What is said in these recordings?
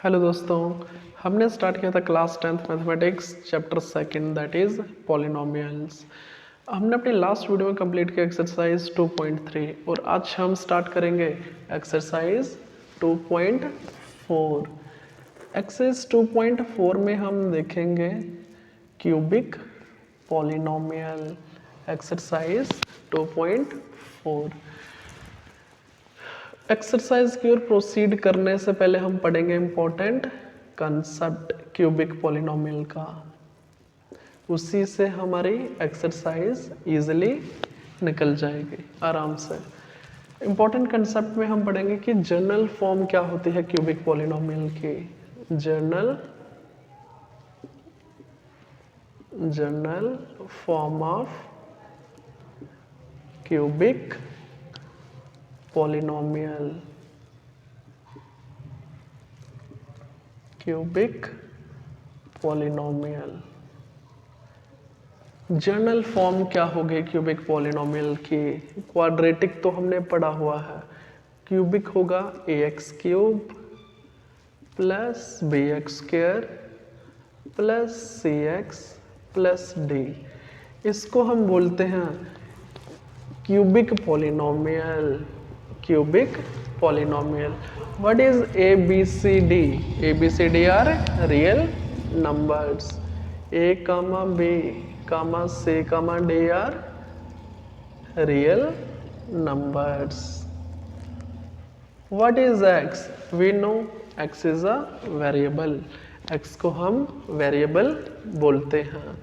Hello दोस्तों, हमने start किया था class 10th mathematics chapter second that is polynomials. हमने अपनी लास्ट वीडियो में कंप्लीट किया एक्सरसाइज 2.3 और आज हम स्टार्ट करेंगे एक्सरसाइज 2.4। एक्सरसाइज 2.4 में हम देखेंगे क्यूबिक पॉलिनोमियल। एक्सरसाइज 2.4। एक्सरसाइज की ओर प्रोसीड करने से पहले हम पढ़ेंगे इम्पोर्टेंट कंसेप्ट क्यूबिक पॉलिनोमियल का। उसी से हमारी एक्सरसाइज इजीली निकल जाएगी आराम से। इम्पोर्टेंट कंसेप्ट में हम पढ़ेंगे कि जनरल फॉर्म क्या होती है क्यूबिक पॉलिनोमियल की। General form of cubic polynomial. Cubic polynomial general form क्या होगी क्यूबिक पॉलिनोमियल की। क्वाड्रेटिक तो हमने पढ़ा हुआ है। क्यूबिक होगा ax cube plus B X square plus C X plus D. इसको हम बोलते हैं cubic polynomial. Cubic polynomial. What is A B C D? A B C D are real numbers. A comma B comma C comma D are real numbers. What is X? We know X is a variable. X को हम variable बोलते हैं।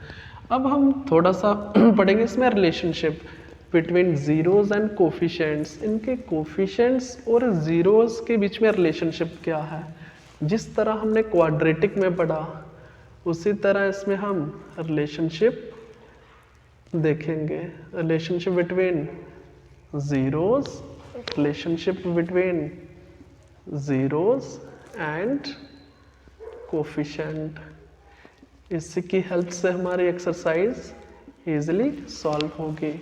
अब हम थोड़ा सा पढ़ेंगे इसमें relationship between zeros and coefficients. इनके कोफिशिएंट्स और जीरोज के बीच में रिलेशनशिप क्या है। जिस तरह हमने क्वाड्रेटिक में पढ़ा उसी तरह इसमें हम रिलेशनशिप देखेंगे। Relationship between zeros, relationship between zeros and coefficient. इसकी हेल्प से हमारी एक्सरसाइज इजीली सॉल्व होगी।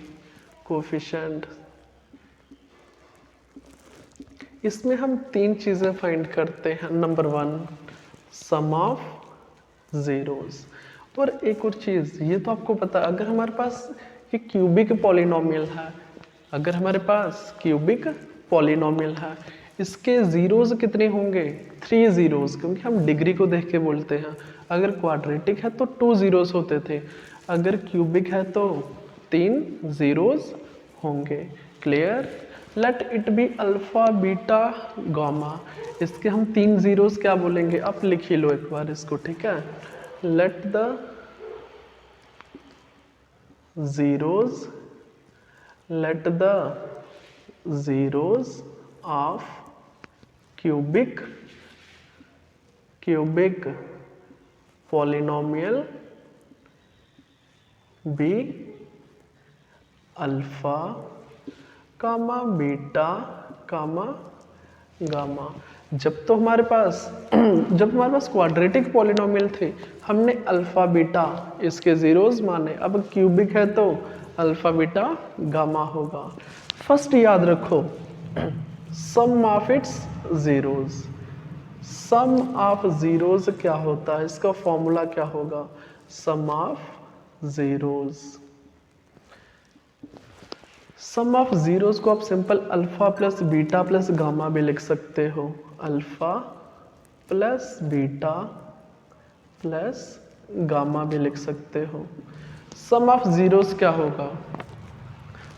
कोफिशिएंट, इसमें हम तीन चीजें फाइंड करते हैं। Number 1 sum of zeros. और एक और चीज, ये तो आपको पता, अगर हमारे पास ये क्यूबिक पॉलिनोमियल है, अगर हमारे पास क्यूबिक पॉलिनोमियल है, इसके जीरोज कितने होंगे? 3 जीरोज, क्योंकि हम डिग्री को देख के बोलते हैं। अगर क्वाड्रेटिक है तो 2 जीरोज होते थे, अगर क्यूबिक है तो 3 जीरोज होंगे। Clear? Let it be alpha beta gamma. इसके हम 3 जीरोज क्या बोलेंगे? आप लिख ही लो एक बार इसको, ठीक है। Let the zeros of cubic polynomial be alpha comma beta comma gamma. जब हमारे पास क्वाड्रेटिक पॉलिनोमियल थे, हमने अल्फा बीटा इसके जीरोज माने। अब क्यूबिक है तो अल्फा बीटा गामा होगा। फर्स्ट याद रखो sum of its zeros. Sum of zeros क्या होता है, इसका फॉर्मूला क्या होगा? Sum of zeros. Sum of zeros को आप simple alpha plus beta plus gamma भी लिख सकते हो। Alpha plus beta plus gamma भी लिख सकते हो। सम ऑफ जीरोज क्या होगा?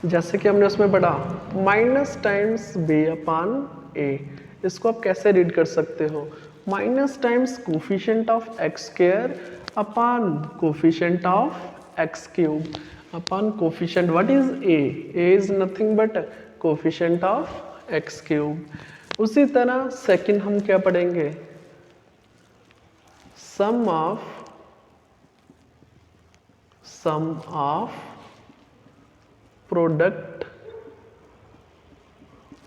जैसे कि हमने उसमें पढ़ा माइनस टाइम्स बी अपान ए। इसको आप कैसे रीड कर सकते हो? Minus times coefficient of x square upon coefficient of X cube upon coefficient. What is a? A is nothing but coefficient of x cube। उसी तरह सेकंड हम क्या पढ़ेंगे? Sum of product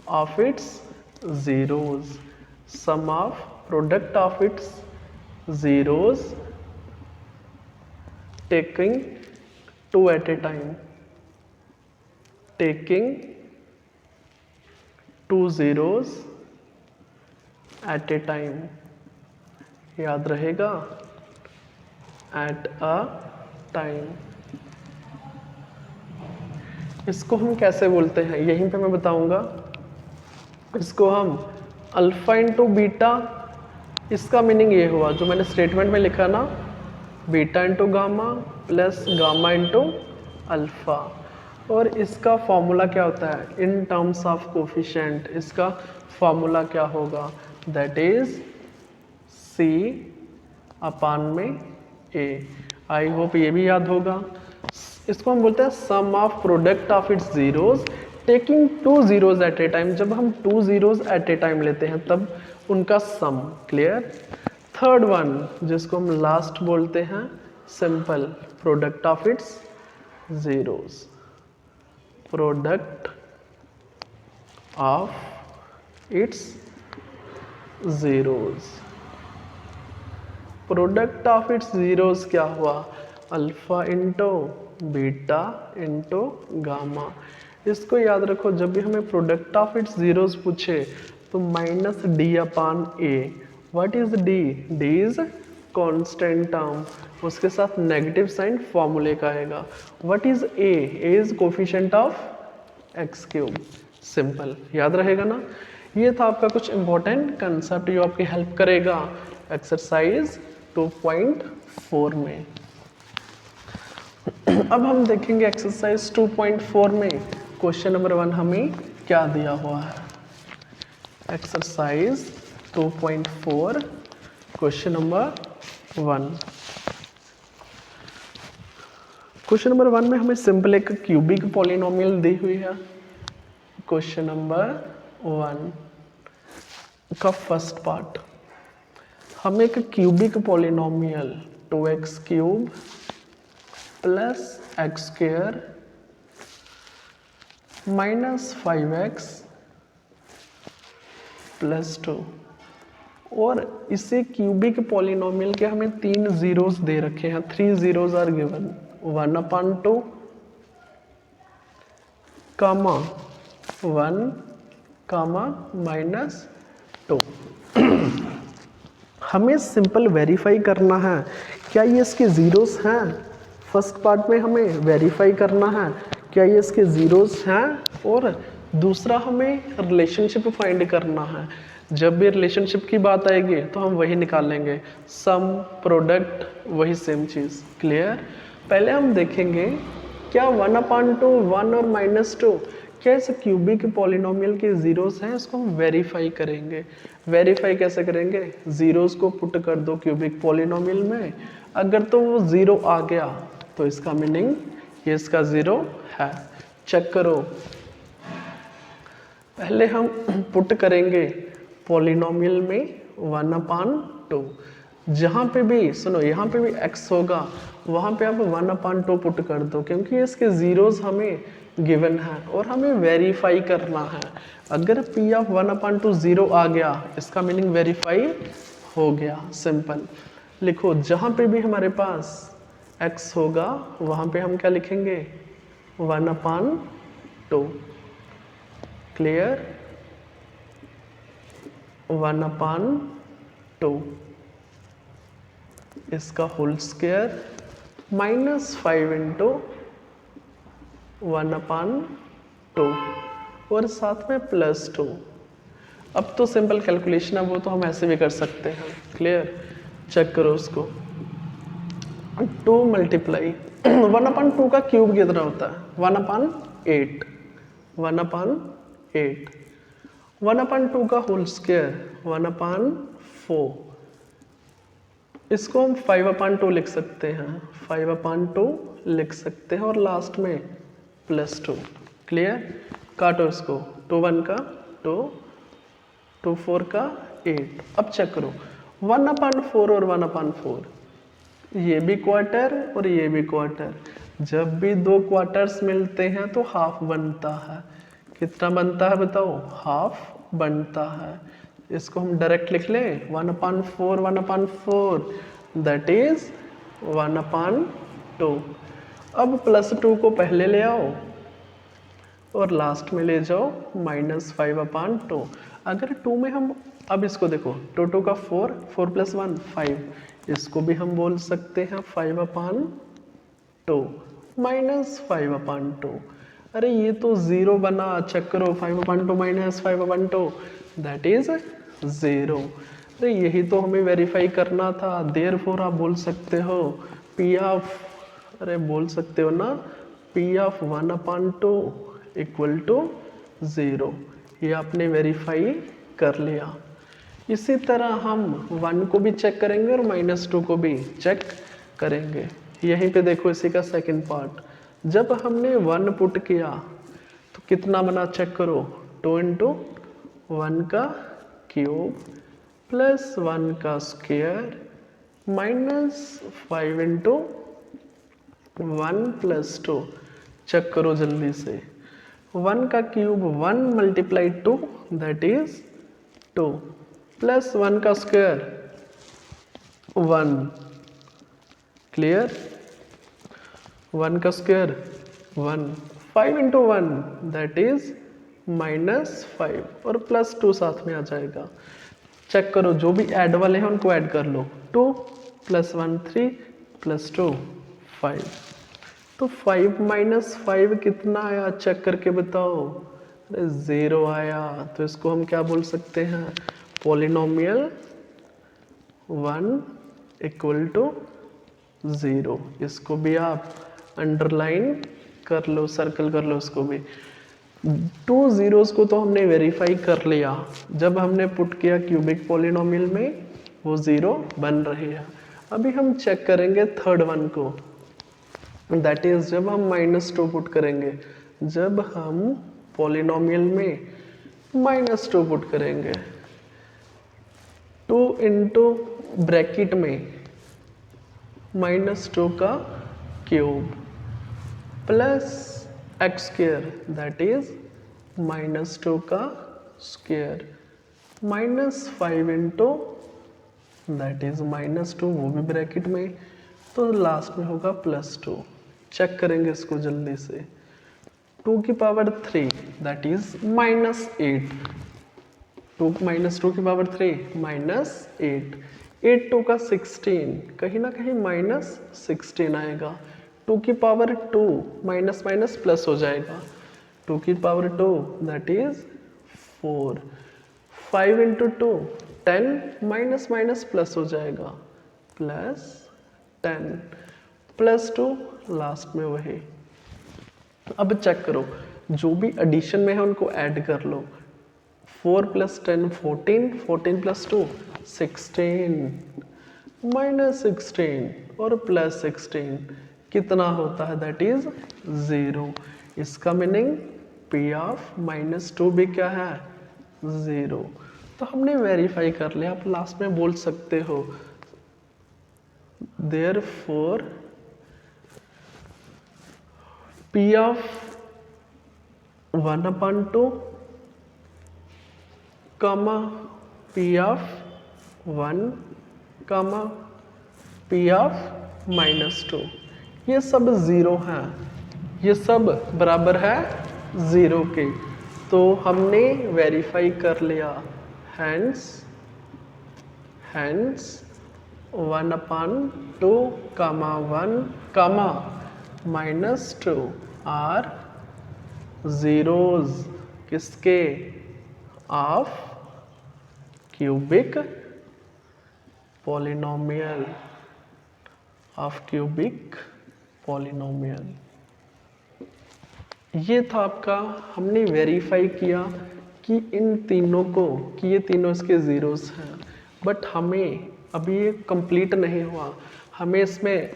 of its zeros. Sum of product of its zeros taking 2 at a time। taking 2 zeros at a time। याद रहेगा, at a time. इसको हम कैसे बोलते हैं यहीं पे मैं बताऊंगा। इसको हम अल्फा इंटू बीटा, इसका मीनिंग ये हुआ जो मैंने स्टेटमेंट में लिखा ना, beta into gamma plus gamma into alpha. और इसका फॉर्मूला क्या होता है इन टर्म्स ऑफ कोफिशिएंट, इसका फॉर्मूला क्या होगा, दैट इज C अपान में A। आई होप ये भी याद होगा। इसको हम बोलते हैं sum of product of its zeros taking two zeros at a time. जब हम two zeros at a time लेते हैं तब उनका सम। क्लियर। थर्ड वन जिसको हम लास्ट बोलते हैं simple product of its zeros, product of its zeros. Product of its zeros क्या हुआ, alpha into beta into gamma. इसको याद रखो जब भी हमें प्रोडक्ट ऑफ इट्स जीरोज पूछे तो minus D upon a. What is D, D is constant term, उसके साथ नेगेटिव साइन फॉर्मूले का आएगा। What is A, A is coefficient of X cube. Simple, याद रहेगा ना। ये था आपका कुछ इंपॉर्टेंट कंसेप्ट जो आपकी हेल्प करेगा एक्सरसाइज 2.4 में। अब हम देखेंगे एक्सरसाइज 2.4 में क्वेश्चन नंबर 1 हमें क्या दिया हुआ है। Exercise 2.4 question number 1। Question number 1 में हमें सिंपल एक क्यूबिक पॉलिनोमियल दी हुई है। क्वेश्चन नंबर 1 का फर्स्ट पार्ट, हमें एक cubic polynomial 2x cube plus x square minus 5x plus 2, और इसे क्यूबिक पॉलिनोमियल के हमें 3 जीरोस दे रखे हैं। 3 zeros are given, 1/2 comma 1 comma minus 2। हमें सिंपल वेरीफाई करना है क्या ये इसके जीरोस हैं। फर्स्ट पार्ट में हमें वेरीफाई करना है क्या ये इसके जीरोस हैं, और दूसरा हमें रिलेशनशिप फाइंड करना है। जब भी रिलेशनशिप की बात आएगी तो हम वही निकालेंगे, सम प्रोडक्ट वही सेम चीज़। क्लियर। पहले हम देखेंगे क्या 1/2 1 और -2 क्या इस क्यूबिक पॉलिनोमियल के जीरोस हैं, इसको हम वेरीफाई करेंगे। वेरीफाई कैसे करेंगे, जीरोस को पुट कर दो क्यूबिक पॉलिनोमियल में, अगर तो वो जीरो आ गया तो इसका मीनिंग ये इसका जीरो है। चेक करो, पहले हम पुट करेंगे पॉलिनोमियल में 1/2। जहाँ पे भी सुनो, यहाँ पे भी x होगा वहाँ पे आप 1/2 पुट कर दो, क्योंकि इसके जीरोस हमें गिवन है और हमें वेरीफाई करना है। अगर p ऑफ 1/2 जीरो आ गया इसका मीनिंग वेरीफाई हो गया। सिंपल लिखो, जहाँ पे भी हमारे पास x होगा वहाँ पे हम क्या लिखेंगे 1/2। क्लियर। 1/2 इसका होल स्क्वायर माइनस 5 इंटू 1/2 और साथ में +2। अब तो सिंपल कैलकुलेशन है, वो तो हम ऐसे भी कर सकते हैं। क्लियर। चेक करो उसको, 2 मल्टीप्लाई 1/2 का क्यूब कितना होता है 1/8। 1/8 1/2 का होल स्क्वायर 1/4। इसको हम 5/2 लिख सकते हैं, 5/2 लिख सकते हैं और लास्ट में +2। क्लियर। काटो इसको, 2 1 का 2, 2 4 का 8। अब चेक करो 1/4 और 1/4, ये भी क्वार्टर और ये भी क्वार्टर। जब भी दो क्वार्टर्स मिलते हैं तो हाफ बनता है। कितना बनता है बताओ, हाफ बनता है। इसको हम डायरेक्ट लिख लें 1/4 1/4 दैट इज 1/2। अब +2 को पहले ले आओ और लास्ट में ले जाओ -5/2। अगर 2 में हम अब इसको देखो, टू टू का 4, 4 प्लस 1 5, इसको भी हम बोल सकते हैं 5/2 माइनस 5/2। अरे ये तो 0 बना, चेक करो, 5/2 माइनस 5/2 दैट इज 0। अरे यही तो हमें वेरीफाई करना था। देयरफॉर आप बोल सकते हो पी ऑफ, अरे बोल सकते हो ना, पी ऑफ 1/2 इक्वल टू 0। ये आपने वेरीफाई कर लिया। इसी तरह हम 1 को भी चेक करेंगे और -2 को भी चेक करेंगे। यहीं पे देखो इसी का सेकंड पार्ट, जब हमने 1 पुट किया तो कितना बना, चेक करो, 2 इंटू 1 का क्यूब प्लस 1 का square minus 5 into 1 plus 2। Check करो जल्दी से, 1 का cube 1 multiply 2 that is 2 plus 1 का स्क्वायर 1, क्लियर, 1 का स्क्वायर 1, 5 इंटू 1 दैट इज -5 और प्लस 2 साथ में आ जाएगा। चेक करो, जो भी ऐड वाले हैं उनको ऐड कर लो, 2 प्लस 1 3 प्लस 2 5। तो 5 माइनस 5 कितना आया, चेक करके बताओ। अरे 0 आया, तो इसको हम क्या बोल सकते हैं, पॉलिनोमियल 1 इक्वल टू 0। इसको भी आप अंडरलाइन कर लो, सर्कल कर लो इसको भी। 2 zeros को तो हमने वेरीफाई कर लिया, जब हमने पुट किया क्यूबिक पॉलिनोमियल में वो 0 बन रही है। अभी हम चेक करेंगे थर्ड वन को, दैट इज जब हम -2 पुट करेंगे, जब हम पॉलिनोमियल में -2 पुट करेंगे, 2 इंटू ब्रैकेट में -2 का cube plus x square that is -2 का square minus 5 into that is -2, वो भी ब्रैकेट में, तो लास्ट में होगा +2। चेक करेंगे इसको जल्दी से, 2 की पावर 3 दैट इज -8, 2 की पावर 3 -8, 8 2 का 16, कहीं ना कहीं -16 आएगा। 2 की पावर 2 माइनस माइनस प्लस हो जाएगा, 2 की power 2 that is 4, 5 into 2 10 minus minus plus हो जाएगा +10 +2 लास्ट में वही। अब चेक करो, जो भी एडिशन में है उनको ऐड कर लो, 4 + 10 14, 14 + 2 16, -16 और +16 कितना होता है, दैट इज 0। इसका मीनिंग P ऑफ -2 भी क्या है, 0। तो हमने वेरीफाई कर लिया। आप लास्ट में बोल सकते हो देयरफॉर P ऑफ 1/2 कमा P ऑफ 1 कमा P ऑफ -2, ये सब 0 हैं, ये सब बराबर है 0 के, तो हमने वेरीफाई कर लिया। हैंस 1/2 कमा 1 कमा -2 आर zeros किसके, of cubic polynomial, of cubic polynomial. ये था आपका, हमने वेरीफाई किया कि इन तीनों को, कि ये तीनों इसके ज़ीरोस हैं, बट हमें अभी ये कंप्लीट नहीं हुआ, हमें इसमें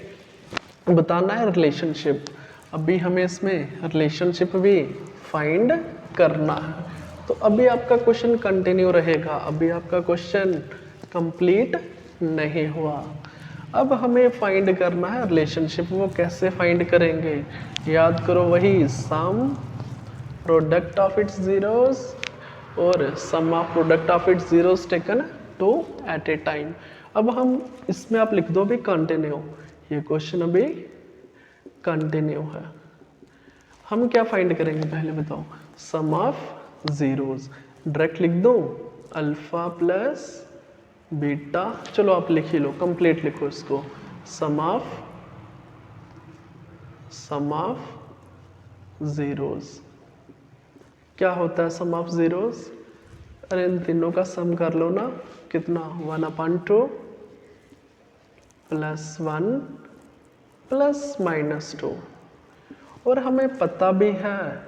बताना है रिलेशनशिप। अभी हमें इसमें रिलेशनशिप भी फाइंड करना है। तो अभी आपका क्वेश्चन कंटिन्यू रहेगा, अभी आपका क्वेश्चन कंप्लीट नहीं हुआ। अब हमें फाइंड करना है रिलेशनशिप। वो कैसे फाइंड करेंगे, याद करो, वही sum product of its zeros और sum of product of its zeros taken 2 at a time. अब हम इसमें आप लिख दो भी कंटिन्यू, ये क्वेश्चन अभी कंटिन्यू है। हम क्या फाइंड करेंगे पहले बताओ, सम ऑफ जीरोस, डायरेक्ट लिख दो, अल्फा प्लस बीटा, चलो आप लिख ही लो, कंप्लीट लिखो इसको, सम ऑफ जीरोस। क्या होता है सम ऑफ जीरोस? अरे इन तीनों का सम कर लो ना, कितना 1/2 प्लस 1 प्लस -2। और हमें पता भी है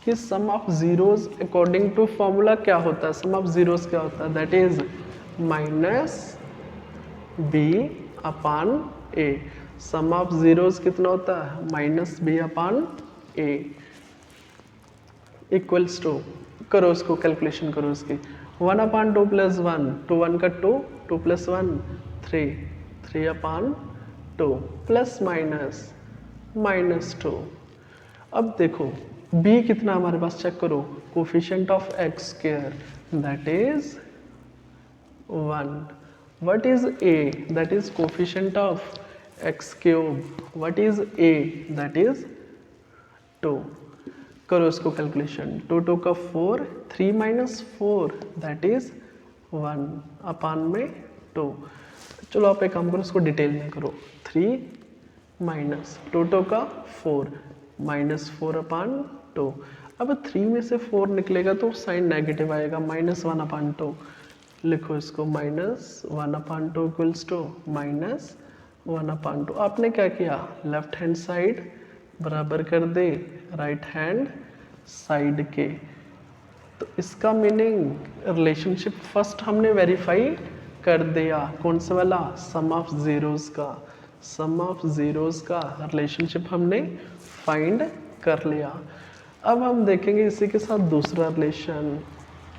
कि sum of zeros according to formula क्या होता है, सम ऑफ जीरोस क्या होता है, that is -b/a। Sum of zeros कितना होता है, -b/a इक्वल्स टू, करो उसको कैलकुलेशन करो उसकी, 1/2 प्लस 1, 2 1 का 2, 2 प्लस 1 3, 3/2 प्लस -2। अब देखो b कितना हमारे पास, चेक करो, coefficient of x square that is 1। What is a, that is coefficient of X cube. What is a, that is 2। करो इसको कैलकुलेशन, 2 2 का 4, 3 माइनस 4 दैट इज 1/2। चलो आप एक काम करो, इसको डिटेल में करो, 3 माइनस 2 2 का 4 -4/2। अब 3 में से 4 निकलेगा तो साइन नेगेटिव आएगा, -1/2। लिखो इसको, -1/2 इक्वल्स टू -1/2। आपने क्या किया, लेफ्ट हैंड साइड बराबर कर दे राइट हैंड साइड के। तो इसका मीनिंग रिलेशनशिप फर्स्ट हमने वेरीफाई कर दिया, कौन सा वाला, सम ऑफ जीरोस का। सम ऑफ जीरोस का रिलेशनशिप हमने फाइंड कर लिया। अब हम देखेंगे इसी के साथ दूसरा रिलेशन,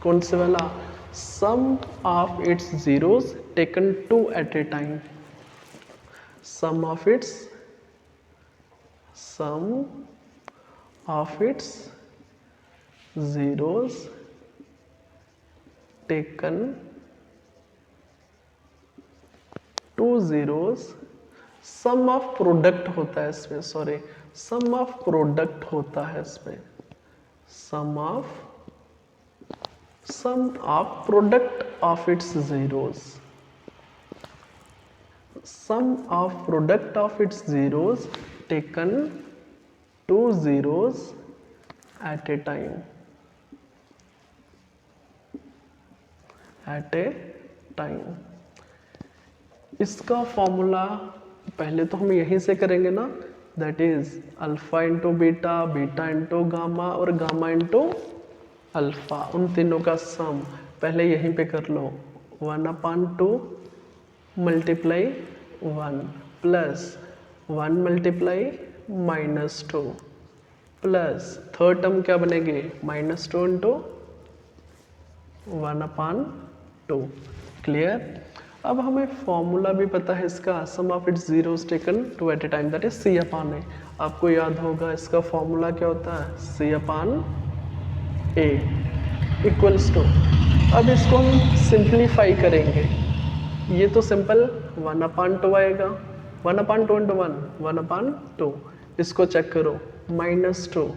कौन से वाला, sum of its zeros taken 2 at a time. Sum of its zeros taken 2 zeros, sum of product होता है इसमें, सॉरी सम ऑफ प्रोडक्ट होता है इसमें, sum of product of its zeros, sum of product of its zeros taken 2 zeros at a time, इसका formula पहले तो हम यहीं से करेंगे ना, that is alpha into beta, beta into gamma और गामा इंटू अल्फा, उन तीनों का सम पहले यहीं पे कर लो, 1/2 multiply 1 plus 1 multiply -2 plus third term क्या बनेगी, -2 इंटू 1/2। क्लियर। अब हमें फॉर्मूला भी पता है इसका, sum of its zeros taken 2 at a time, that is C/A। आपको याद होगा इसका फॉर्मूला क्या होता है, C/A इक्वल्स टू, अब इसको हम सिंप्लीफाई करेंगे, ये तो सिंपल 1/2 आएगा, 1/2 इंटू 1/2। इसको चेक करो, -2,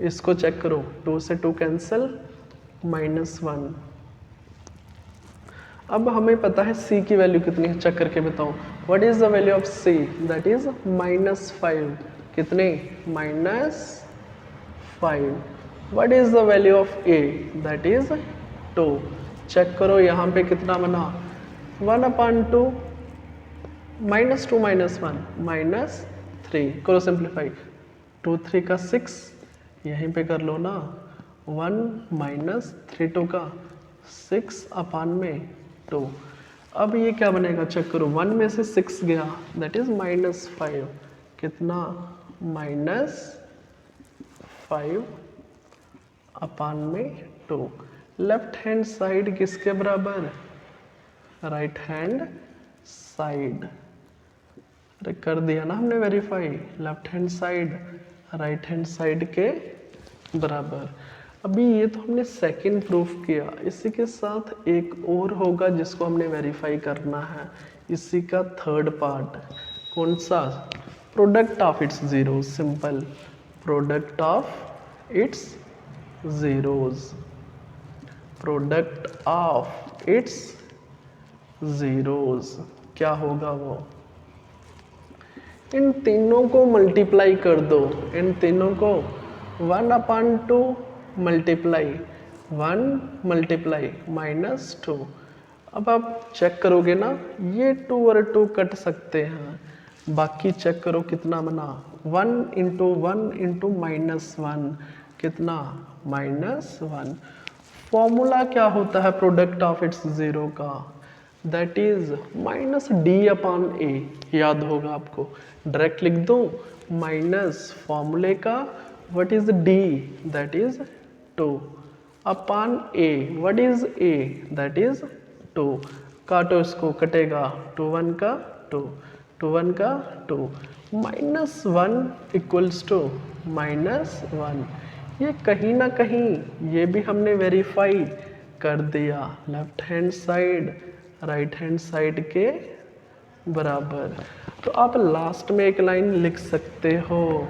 इसको चेक करो, 2 से 2 कैंसिल, -1। अब हमें पता है c की वैल्यू कितनी है, चेक करके बताओ, what is the value of c, that is -5। कितने, -5। What is the value of a, that is 2। Check करो यहाँ पे कितना बना, 1/2 -2 -1 -3। करो सिंप्लीफाई, 2 3 का 6, यहीं पे कर लो ना, 1 -3 2 का 6/2। अब ये क्या बनेगा, चेक करो, 1 में से 6 गया, दैट इज -5। कितना, -5/2। लेफ्ट हैंड साइड किसके बराबर, राइट हैंड साइड। अरे कर दिया ना हमने verify, left hand side right hand side के बराबर। अभी ये तो हमने सेकंड प्रूफ किया, इसी के साथ एक और होगा जिसको हमने वेरीफाई करना है, इसी का थर्ड पार्ट, कौन सा, product of its zeros. Simple, product of its zeros, product of its zeros, क्या होगा वो? इन तीनों को मल्टीप्लाई कर दो, इन तीनों को 1/2 मल्टीप्लाई 1 मल्टीप्लाई -2। अब आप चेक करोगे ना, ये 2 और 2 कट सकते हैं, बाकी चेक करो कितना बना, 1 × 1 × -1 कितना, -1। फॉर्मूला क्या होता है प्रोडक्ट ऑफ इट्स जीरो का? दैट इज -d/a, याद होगा आपको। डायरेक्ट लिख दो, माइनस फॉर्मूले का what is d, that is 2 upon a, what is a, that is 2। काटो इसको, कटेगा 2 1 का 2, 2 1 का 2, -1 इक्वल्स टू -1। ये कहीं ना कहीं ये भी हमने वेरीफाई कर दिया, left hand side right hand side के बराबर। तो आप लास्ट में एक लाइन लिख सकते हो,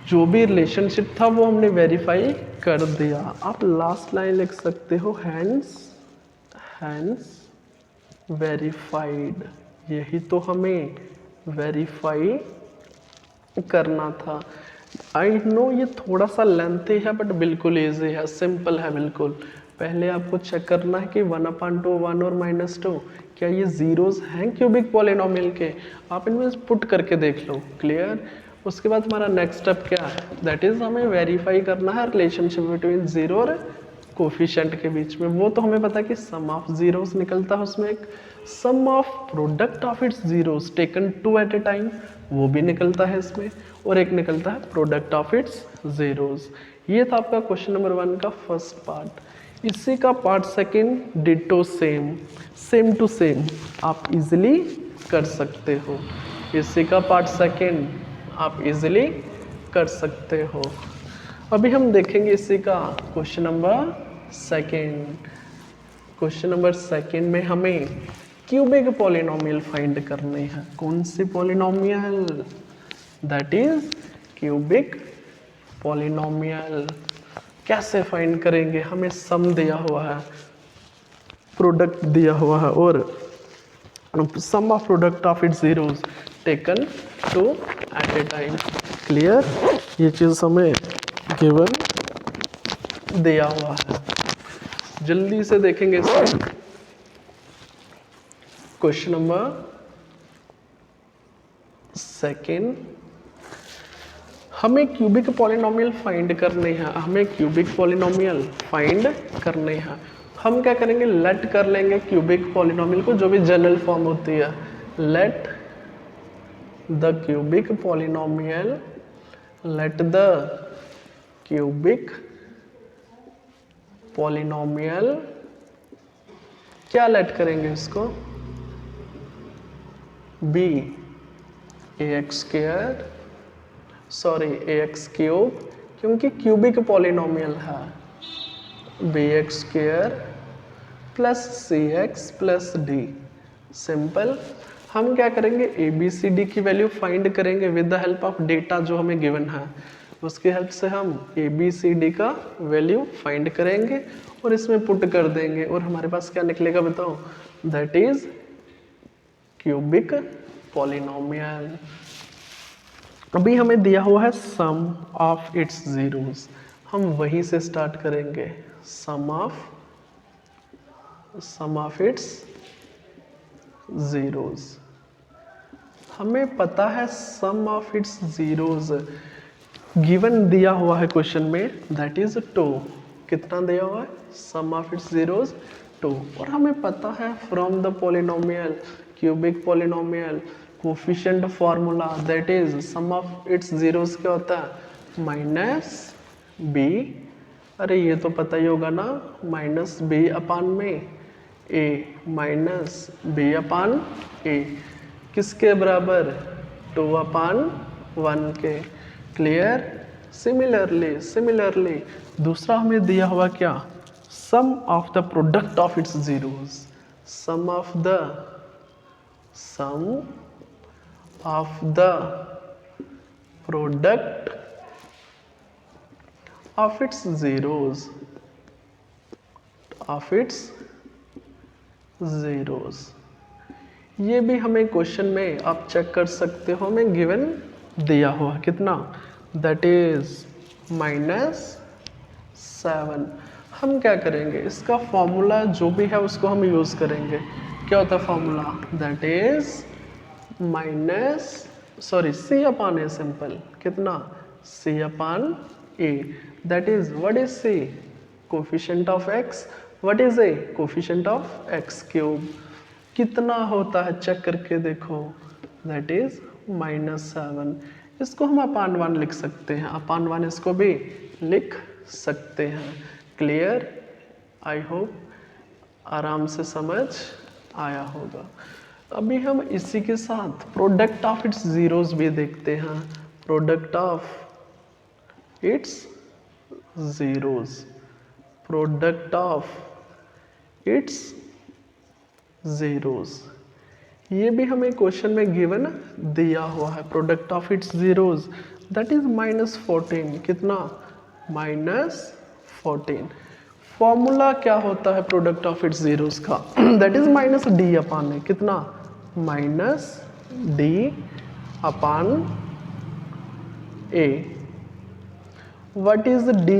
जो भी रिलेशनशिप था वो हमने वेरीफाई कर दिया। आप लास्ट लाइन लिख सकते हो, हैंस वेरीफाइड। यही तो हमें वेरीफाई करना था। आई नो ये थोड़ा सा लेंथी है बट बिल्कुल ईजी है, सिंपल है बिल्कुल। पहले आपको चेक करना है कि 1/2 1 और -2 क्या ये जीरोस हैं क्यूबिक पॉलिनोमियल के, आप इनमें पुट करके देख लो। क्लियर? उसके बाद हमारा नेक्स्ट स्टेप क्या है, दैट इज हमें वेरीफाई करना है रिलेशनशिप बिटवीन जीरो और कोफिशिएंट के बीच में। वो तो हमें पता है कि सम ऑफ जीरोस निकलता है, उसमें एक sum of product of its zeros taken 2 at a time वो भी निकलता है इसमें, और एक निकलता है प्रोडक्ट ऑफ इट्स जीरोस। ये था आपका क्वेश्चन नंबर 1 का फर्स्ट पार्ट। इसी का part second ditto same to same आप इजीली कर सकते हो। इसी का पार्ट सेकंड आप इजीली कर सकते हो। अभी हम देखेंगे इसी का question number second. Question number second में हमें क्यूबिक पॉलिनोमियल फाइंड करनी है। कौन सी polynomial? That is cubic polynomial. कैसे फाइंड करेंगे? हमें सम दिया हुआ है, प्रोडक्ट दिया हुआ है, और sum of product of its zeros taken 2 at a time. Clear? ये चीज हमें गिवन दिया हुआ है। जल्दी से देखेंगे इसको। क्वेश्चन नंबर सेकेंड, हमें क्यूबिक पॉलिनोमियल फाइंड करने हैं। हमें क्यूबिक पॉलिनोमियल फाइंड करने हैं। हम क्या करेंगे, लेट कर लेंगे क्यूबिक पॉलिनोमियल को, जो भी जनरल फॉर्म होती है। Let the cubic polynomial, let the cubic polynomial, क्या लेट करेंगे इसको, बी ax², सॉरी ax³, क्योंकि क्यूबिक पॉलिनोमियल है, bx² plus cx plus d। Simple. हम क्या करेंगे, ए बी सी डी की वैल्यू फाइंड करेंगे with the help of data जो हमें गिवन है। उसकी हेल्प से हम ए बी सी डी का वैल्यू फाइंड करेंगे और इसमें पुट कर देंगे, और हमारे पास क्या निकलेगा बताओ, दैट इज क्यूबिक पॉलिनोमियल। अभी हमें दिया हुआ है सम ऑफ इट्स जीरोस, हम वहीं से स्टार्ट करेंगे। सम ऑफ इट्स जीरोस, हमें पता है sum of its zeros given दिया हुआ है क्वेश्चन में, दैट इज 2। कितना दिया हुआ है, सम ऑफ इट्स जीरोस 2। और हमें पता है from the polynomial, cubic polynomial coefficient formula, that is sum of its zeros क्या होता है, -b। अरे ये तो पता ही होगा ना, -b/में a, -b/a किसके बराबर, 2/1 के। क्लियर? सिमिलरली दूसरा हमें दिया हुआ क्या, sum of the product of its zeros, sum of the product of its zeros of its zeros। ये भी हमें क्वेश्चन में आप चेक कर सकते हो, हमें गिवन दिया हुआ कितना, दैट इज -7। हम क्या करेंगे, इसका फॉर्मूला जो भी है उसको हम यूज़ करेंगे। क्या होता है formula, that is C upon A simple, कितना, C upon A, that is what is C, coefficient of X, what is A, coefficient of X cube. कितना होता है चेक करके देखो, दैट इज -7। इसको हम अपान 1 लिख सकते हैं, अपान 1 इसको भी लिख सकते हैं। क्लियर, आई होप आराम से समझ आया होगा। अभी हम इसी के साथ प्रोडक्ट ऑफ इट्स जीरोस भी देखते हैं। Product of its zeros, product of its zeros, ये भी हमें क्वेश्चन में गिवन दिया हुआ है। Product of its zeros that is -14, कितना, -14। फॉर्मूला क्या होता है प्रोडक्ट ऑफ इट्स जीरोस का, दैट इज -d अपान ए, कितना, -d upon a. What is d,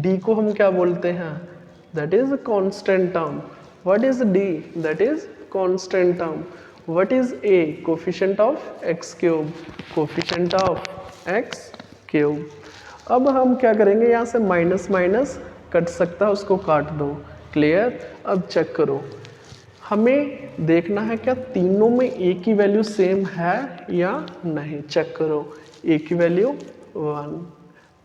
d को हम क्या बोलते हैं, that is constant term. What is d, that is constant term. What is a, coefficient of x cube, coefficient of x cube. अब हम क्या करेंगे, यहाँ से माइनस माइनस कट सकता है, उसको काट दो। क्लियर, अब चेक करो, हमें देखना है क्या तीनों में a की वैल्यू सेम है या नहीं। चेक करो, a की वैल्यू 1,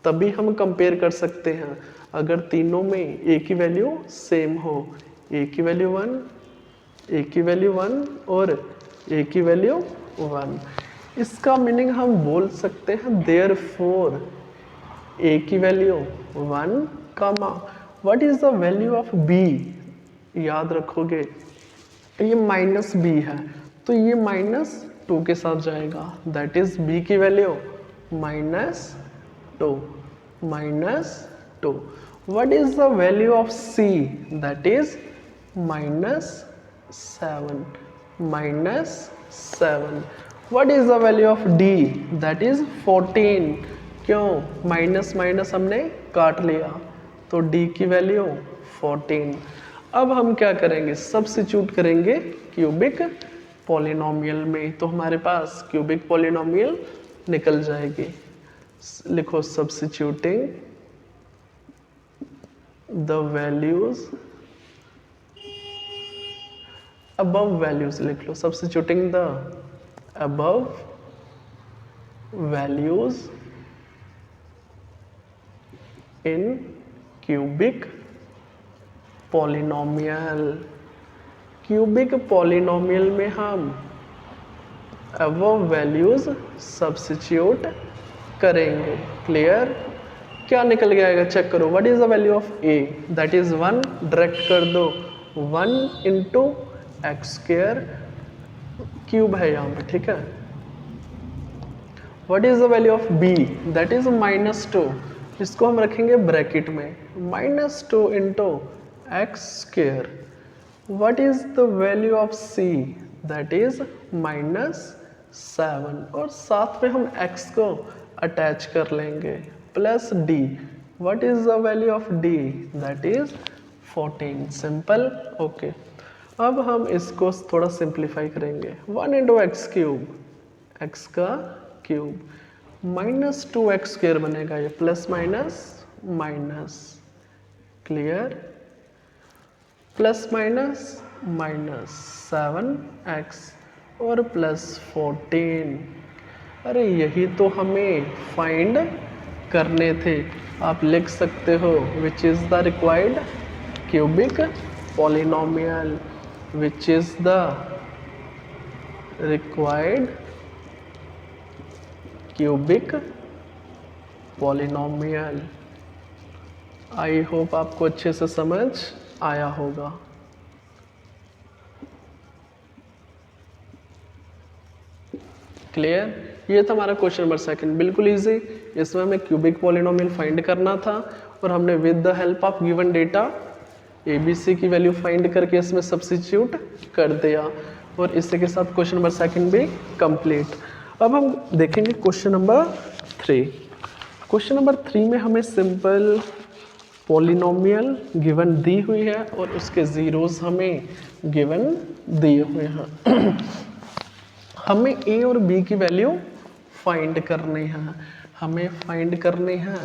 तभी हम कंपेयर कर सकते हैं। अगर तीनों में a की वैल्यू सेम हो, a की वैल्यू 1, a की वैल्यू 1 और a की वैल्यू 1, इसका मीनिंग हम बोल सकते हैं देयरफॉर a की value 1, what is the value of b, याद रखोगे ये -b है तो ये -2 के साथ जाएगा, दैट इज b की value -2, -2। What is the value of c, that is -7, -7। What is the value of d, that is 14। क्यों, माइनस माइनस हमने काट लिया तो d की वैल्यू 14। अब हम क्या करेंगे, सब्स्टिट्यूट करेंगे क्यूबिक पॉलिनोमियल में, तो हमारे पास क्यूबिक पॉलिनोमियल निकल जाएगी। लिखो substituting the values, above values लिख लो, substituting the above values in cubic polynomial. Cubic polynomial में हम अबव वैल्यूज सब्स्टिट्यूट करेंगे। क्लियर, क्या निकल के आएगा चेक करो, what is the value of a, that is 1, direct कर दो 1 इंटू एक्स स्क्वायर, क्यूब है यहाँ पे, ठीक है। What is the value of b, that is -2, इसको हम रखेंगे ब्रैकेट में, -2 into x square. What is the value of c, that is -7, और साथ में हम x को अटैच कर लेंगे, plus d। What is the value of d, that is 14। Simple, okay. अब हम इसको थोड़ा सिंप्लीफाई करेंगे, 1 इंटू एक्स क्यूब, एक्स का क्यूब, -2x स्क्वायर बनेगा, ये plus minus minus, clear, plus minus minus 7x और प्लस 14। अरे यही तो हमें फाइंड करने थे। आप लिख सकते हो which is the required cubic polynomial, which is the required cubic polynomial. I hope आपको अच्छे से समझ आया होगा। क्लियर, ये था हमारा क्वेश्चन नंबर 2, बिल्कुल इजी। इसमें हमें क्यूबिक पॉलिनोमियल फाइंड करना था और हमने with the help of given data a B c की वैल्यू फाइंड करके इसमें सब्स्टिट्यूट कर दिया और इसी के साथ क्वेश्चन नंबर सेकंड भी कंप्लीट। अब हम देखेंगे क्वेश्चन नंबर 3। क्वेश्चन नंबर 3 में हमें सिंपल पॉलिनोमियल गिवन दी हुई है और उसके जीरोस हमें गिवन दिए हुए हैं। हमें ए और बी की वैल्यू फाइंड करनी है, हमें फाइंड करनी है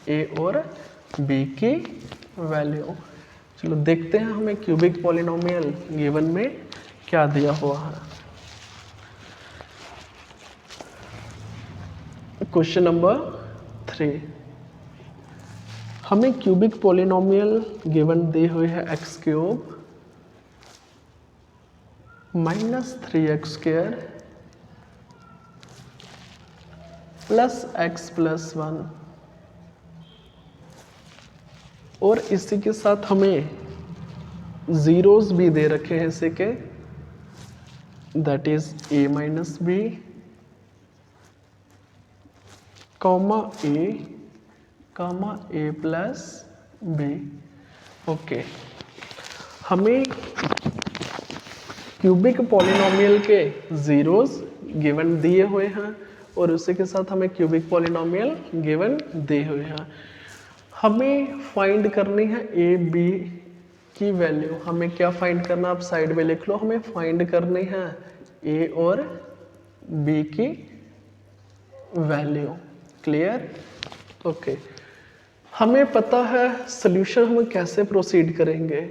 ए और बी की वैल्यू। चलो देखते हैं हमें क्यूबिक पॉलिनोमियल गिवन में क्या दिया हुआ है। क्वेश्चन नंबर 3, हमें क्यूबिक पॉलिनोमियल गिवन दी हुई है x cube -3x² plus x plus 1 और इसी के साथ हमें जीरोस भी दे रखे हैं इसी के, that is a minus b comma a plus b. Okay, हमें क्यूबिक पॉलिनोमियल के जीरोस गिवन दिए हुए हैं और उसी के साथ हमें क्यूबिक पॉलिनोमियल गिवन दिए हुए हैं। हमें फाइंड करनी है ए बी की वैल्यू। हमें क्या फाइंड करना, आप साइड में लिख लो। हमें फाइंड करनी है ए और बी की वैल्यू। क्लियर? ओके, हमें पता है सॉल्यूशन हम कैसे प्रोसीड करेंगे।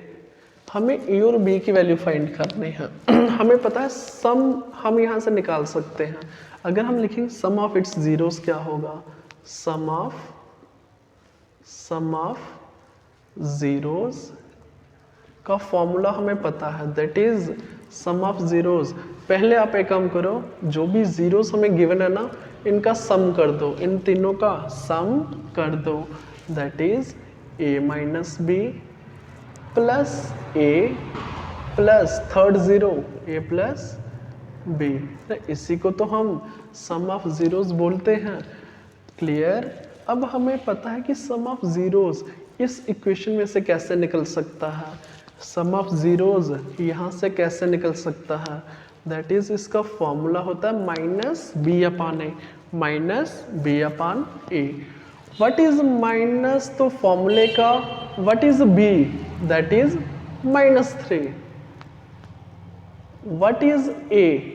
हमें ए और बी की वैल्यू फाइंड करनी है। हमें पता है सम हम यहाँ से निकाल सकते हैं। अगर हम लिखेंगे सम ऑफ इट्स जीरोस क्या होगा, सम ऑफ जीरोस का फॉर्मूला हमें पता है, that is sum of zeros. पहले आप एक काम करो, जो भी जीरोस हमें गिवन है ना, इनका सम कर दो, इन तीनों का सम कर दो, that is a minus b plus a plus third zero a plus b. इसी को तो हम सम ऑफ जीरोस बोलते हैं। क्लियर? अब हमें पता है कि सम ऑफ जीरोस इस इक्वेशन में से कैसे निकल सकता है। सम ऑफ जीरोस यहाँ से कैसे निकल सकता है, दैट इज इसका फॉर्मूला होता है minus b upon a, minus b upon a. What is minus, तो फॉर्मूले का what is b, that is -3। What is a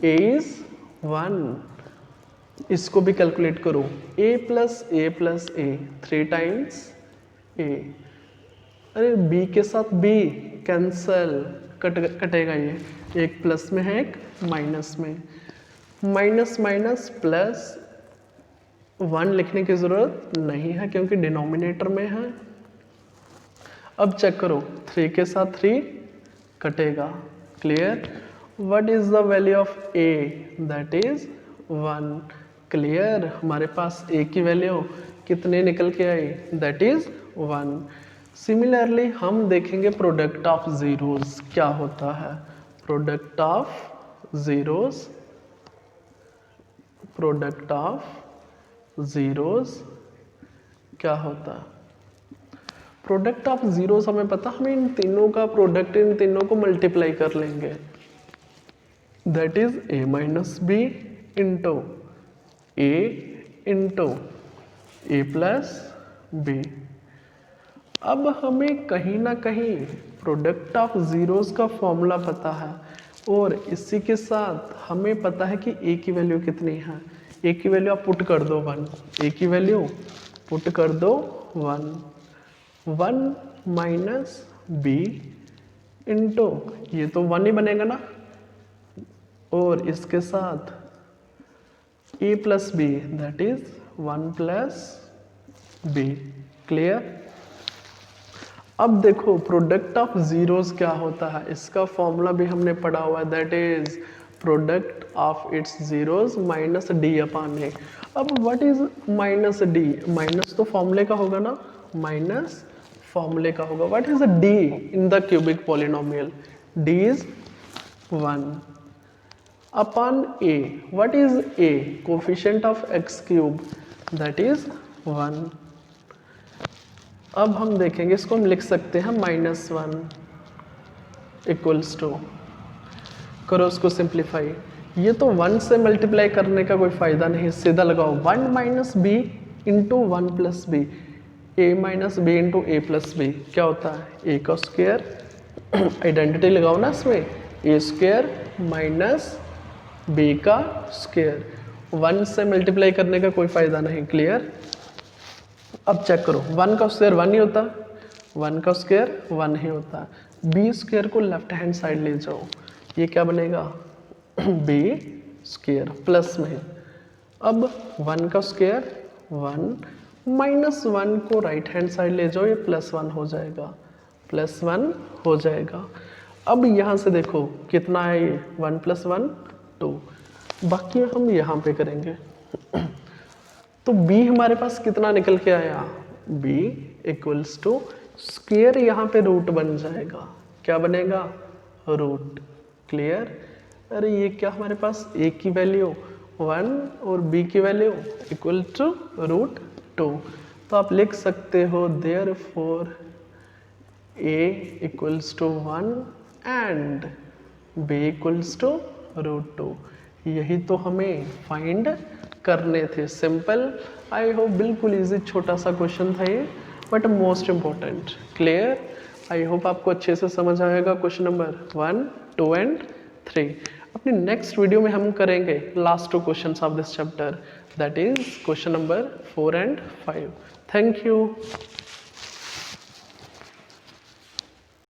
is 1। इसको भी कैलकुलेट करो, a plus a 3 times a। अरे b के साथ b कैंसल, कटेगा, ये एक प्लस में है एक माइनस में, माइनस माइनस प्लस 1 लिखने की जरूरत नहीं है क्योंकि डिनोमिनेटर में है। अब चेक करो, 3 के साथ 3 कटेगा। Clear? What is the value of a, that is 1। Clear? हमारे पास a की वैल्यू कितने निकल के आई, दैट इज 1। सिमिलरली हम देखेंगे प्रोडक्ट ऑफ जीरोस क्या होता है। प्रोडक्ट ऑफ जीरोस क्या होता है। प्रोडक्ट ऑफ जीरोस हमें पता, हमें इन तीनों का प्रोडक्ट, इन तीनों को मल्टीप्लाई कर लेंगे, that is a minus B into A plus b. अब हमें कहीं ना कहीं प्रोडक्ट ऑफ जीरोस का फॉर्मूला पता है और इसी के साथ हमें पता है कि a की वैल्यू कितनी है। a की वैल्यू आप पुट कर दो 1, a की वैल्यू पुट कर दो 1 माइनस बी इंटू, ये तो 1 ही बनेगा ना, और इसके साथ a plus b, that is 1 plus b. Clear? अब देखो प्रोडक्ट ऑफ जीरोस क्या होता है, इसका फॉर्मूला भी हमने पढ़ा हुआ है, that is product of its zeros minus D upon A. अब what is minus D, minus तो फॉर्मूले का होगा ना, माइनस फॉर्मूले का होगा। What is D in the cubic polynomial, D is 1 upon A. What is A, coefficient of X cube, that is 1। अब हम देखेंगे, इसको हम लिख सकते हैं -1 इक्वल्स टू, करो उसको सिंप्लीफाई। ये तो 1 से मल्टीप्लाई करने का कोई फ़ायदा नहीं, सीधा लगाओ 1 minus B into 1 plus B, A minus B into A plus B क्या होता है, ए का स्क्वायर, आइडेंटिटी लगाओ ना इसमें, ए स्क्वायर माइनस बी का स्क्वायर, 1 से मल्टीप्लाई करने का कोई फ़ायदा नहीं, क्लियर। अब चेक करो, 1 का स्क्वायर 1 ही होता, 1 का स्क्वायर 1 ही होता, बी स्क्वायर को लेफ्ट हैंड साइड ले जाओ, ये क्या बनेगा बी स्क्वायर प्लस में, अब 1 का स्क्वायर 1 माइनस 1 को राइट हैंड साइड ले जाओ, ये +1 हो जाएगा, +1 हो जाएगा। अब यहाँ से देखो कितना है ये, 1 + 1 2, बाकी हम यहाँ पे करेंगे। तो b हमारे पास कितना निकल के आया, b इक्वल्स टू स्क्वायर, यहाँ पे रूट बन जाएगा, क्या बनेगा रूट, क्लियर। अरे ये क्या हमारे पास a की वैल्यू 1 और b की वैल्यू इक्वल टू √2, तो आप लिख सकते हो therefore a equals to 1 and b equals to √2। यही तो हमें फाइंड करने थे, सिंपल, आई होप बिल्कुल इजी छोटा सा क्वेश्चन था ये, but most important, clear. I hope आपको अच्छे से समझ आएगा क्वेश्चन नंबर 1, 2 एंड 3। अपनी नेक्स्ट वीडियो में हम करेंगे last 2 questions of this chapter, that is question number 4 and 5। Thank you.